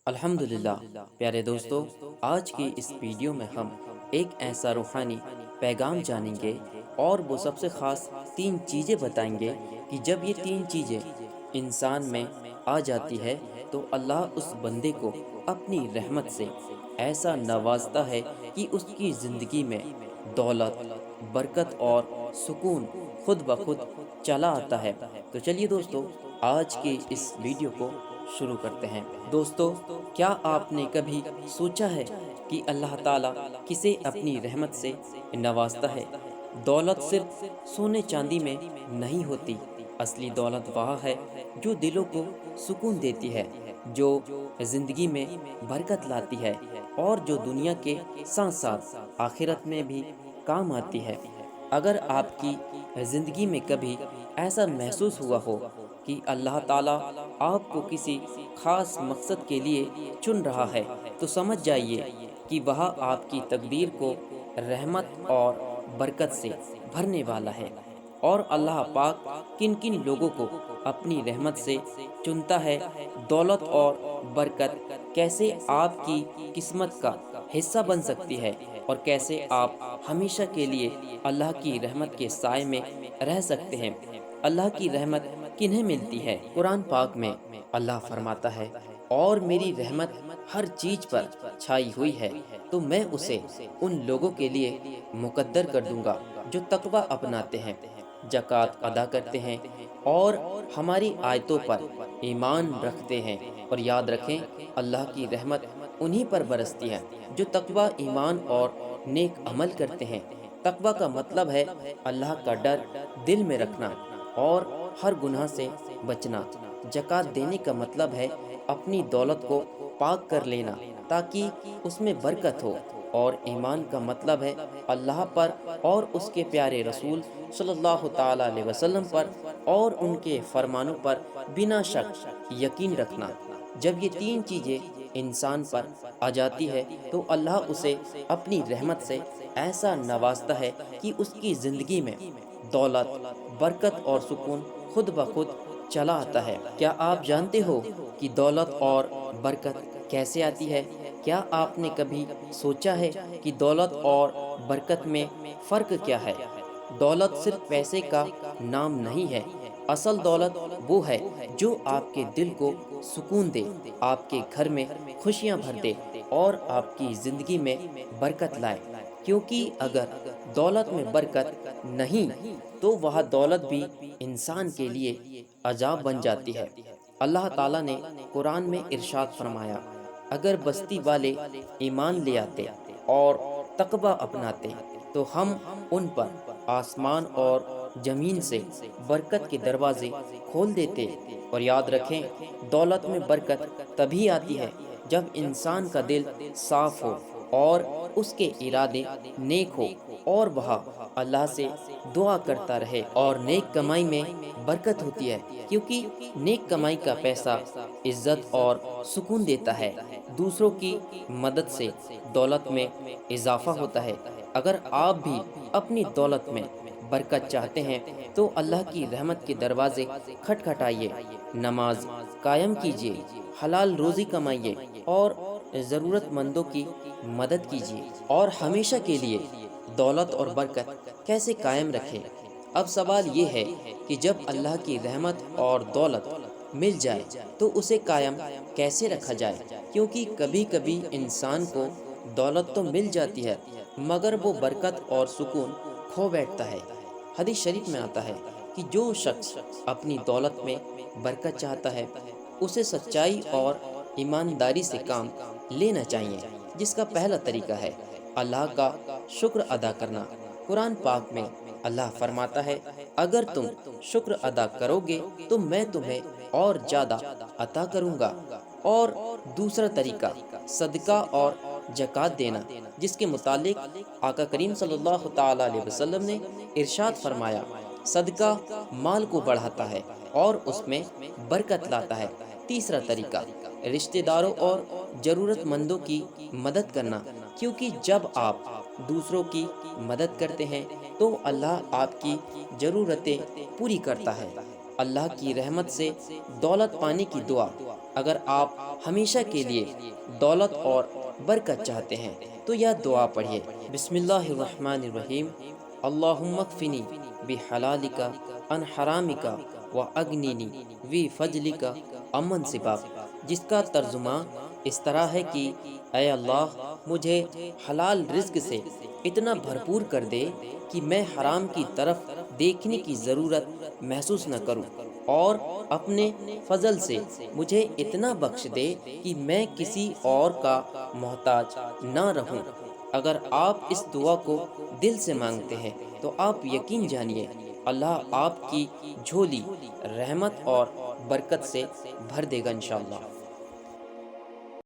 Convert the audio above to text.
الحمدللہ پیارے دوستو، آج کی اس ویڈیو میں ہم ایک ایسا روحانی پیغام جانیں گے اور وہ سب سے خاص تین چیزیں بتائیں گے کہ جب یہ تین چیزیں انسان میں آ جاتی ہے تو اللہ اس بندے کو اپنی رحمت سے ایسا نوازتا ہے کہ اس کی زندگی میں دولت، برکت اور سکون خود بخود چلا آتا ہے۔ تو چلیے دوستو، آج کی اس ویڈیو کو شروع کرتے ہیں۔ دوستو، کیا آپ نے کبھی سوچا ہے کہ اللہ تعالیٰ کسے اپنی رحمت سے نوازتا ہے؟ دولت صرف سونے چاندی میں نہیں ہوتی، اصلی دولت وہ ہے جو دلوں کو سکون دیتی ہے، جو زندگی میں برکت لاتی ہے اور جو دنیا کے ساتھ ساتھ آخرت میں بھی کام آتی ہے۔ اگر آپ کی زندگی میں کبھی ایسا محسوس ہوا ہو کہ اللہ تعالیٰ آپ کو کسی خاص مقصد کے لیے چن رہا ہے، تو سمجھ جائیے کہ وہ آپ کی تقدیر کو رحمت اور برکت سے بھرنے والا ہے۔ اور اللہ پاک کن کن لوگوں کو اپنی رحمت سے چنتا ہے، دولت اور برکت کیسے آپ کی قسمت کا حصہ بن سکتی ہے، اور کیسے آپ ہمیشہ کے لیے اللہ کی رحمت کے سائے میں رہ سکتے ہیں۔ اللہ کی رحمت کنہیں ملتی ہے؟ قرآن پاک میں اللہ فرماتا ہے، اور میری رحمت ہر چیز پر چھائی ہوئی ہے تو میں اسے ان لوگوں کے لیے مقدر کر دوں گا جو تقوی اپناتے ہیں، زکوٰۃ ادا کرتے ہیں اور ہماری آیتوں پر ایمان رکھتے ہیں۔ اور یاد رکھیں، اللہ کی رحمت انہی پر برستی ہے جو تقوی، ایمان اور نیک عمل کرتے ہیں۔ تقوی کا مطلب ہے اللہ کا ڈر دل میں رکھنا اور ہر گناہ سے بچنا۔ زکوٰۃ دینے کا مطلب ہے اپنی دولت کو پاک کر لینا تاکہ اس میں برکت ہو، اور ایمان کا مطلب ہے اللہ پر اور اس کے پیارے رسول صلی اللہ تعالی علیہ وسلم پر اور ان کے فرمانوں پر بنا شک یقین رکھنا۔ جب یہ تین چیزیں انسان پر آ جاتی ہے تو اللہ اسے اپنی رحمت سے ایسا نوازتا ہے کہ اس کی زندگی میں دولت، برکت اور سکون خود بخود چلا آتا ہے۔ کیا آپ جانتے ہو کہ دولت اور برکت کیسے آتی ہے؟ کیا آپ نے کبھی سوچا ہے کہ دولت اور برکت میں فرق کیا ہے؟ دولت صرف پیسے کا نام نہیں ہے، اصل دولت وہ ہے جو آپ کے دل کو سکون دے، آپ کے گھر میں خوشیاں بھر دے اور آپ کی زندگی میں برکت لائے۔ کیونکہ اگر دولت میں برکت نہیں تو وہ دولت بھی انسان کے لیے عذاب بن جاتی ہے۔ اللہ تعالیٰ نے قرآن میں ارشاد فرمایا، اگر بستی والے ایمان لے آتے اور تقوی اپناتے تو ہم ان پر آسمان اور زمین سے برکت کے دروازے کھول دیتے۔ اور یاد رکھیں، دولت میں برکت تبھی آتی ہے جب انسان کا دل صاف ہو اور اس کے ارادے نیک ہو اور وہ اللہ سے دعا کرتا رہے۔ اور نیک کمائی میں برکت ہوتی ہے کیونکہ نیک کمائی کا پیسہ عزت اور سکون دیتا ہے۔ دوسروں کی مدد سے دولت میں اضافہ ہوتا ہے۔ اگر آپ بھی اپنی دولت میں برکت چاہتے ہیں تو اللہ کی رحمت کے دروازے کھٹکھٹائیے، نماز قائم کیجیے، حلال روزی کمائیے اور ضرورت مندوں کی مدد کیجیے۔ اور ہمیشہ کے لیے دولت اور برکت کیسے قائم رکھیں؟ اب سوال یہ ہے کہ جب اللہ کی رحمت اور دولت مل جائے تو اسے قائم کیسے رکھا جائے؟ کیونکہ کبھی کبھی انسان کو دولت تو مل جاتی ہے مگر وہ برکت اور سکون کھو بیٹھتا ہے۔ حدیث شریف میں آتا ہے کہ جو شخص اپنی دولت میں برکت چاہتا ہے اسے سچائی اور ایمانداری سے کام لینا چاہیے، جس کا پہلا طریقہ ہے اللہ کا شکر ادا کرنا۔ قرآن پاک میں اللہ فرماتا ہے، اگر تم شکر ادا کرو گے تو میں تمہیں اور زیادہ عطا کروں گا۔ اور دوسرا طریقہ صدقہ اور زکوٰۃ دینا، جس کے متعلق آقا کریم صلی اللہ تعالی علیہ وسلم نے ارشاد فرمایا، صدقہ مال کو بڑھاتا ہے اور اس میں برکت لاتا ہے۔ تیسرا طریقہ رشتہ داروں اور ضرورت مندوں کی مدد کرنا، کیونکہ جب آپ دوسروں کی مدد کرتے ہیں تو اللہ آپ کی ضرورتیں پوری کرتا ہے۔ اللہ کی رحمت سے دولت پانے کی دعا اگر آپ ہمیشہ کے لیے دولت اور برکت چاہتے ہیں تو یہ دعا پڑھیے۔ بسم اللہ الرحمن الرحیم، اللہم اکفنی بحلالک عن حرامک واغننی بفضلک عمن سواک، جس کا ترجمہ اس طرح ہے کہ اے اللہ مجھے حلال رزق سے اتنا بھرپور کر دے کہ میں حرام کی طرف دیکھنے کی ضرورت محسوس نہ کروں، اور اپنے فضل سے مجھے اتنا بخش دے کہ میں کسی اور کا محتاج نہ رہوں۔ اگر آپ اس دعا کو دل سے مانگتے ہیں تو آپ یقین جانیے اللہ آپ کی جھولی رحمت اور برکت سے بھر دے گا انشاءاللہ۔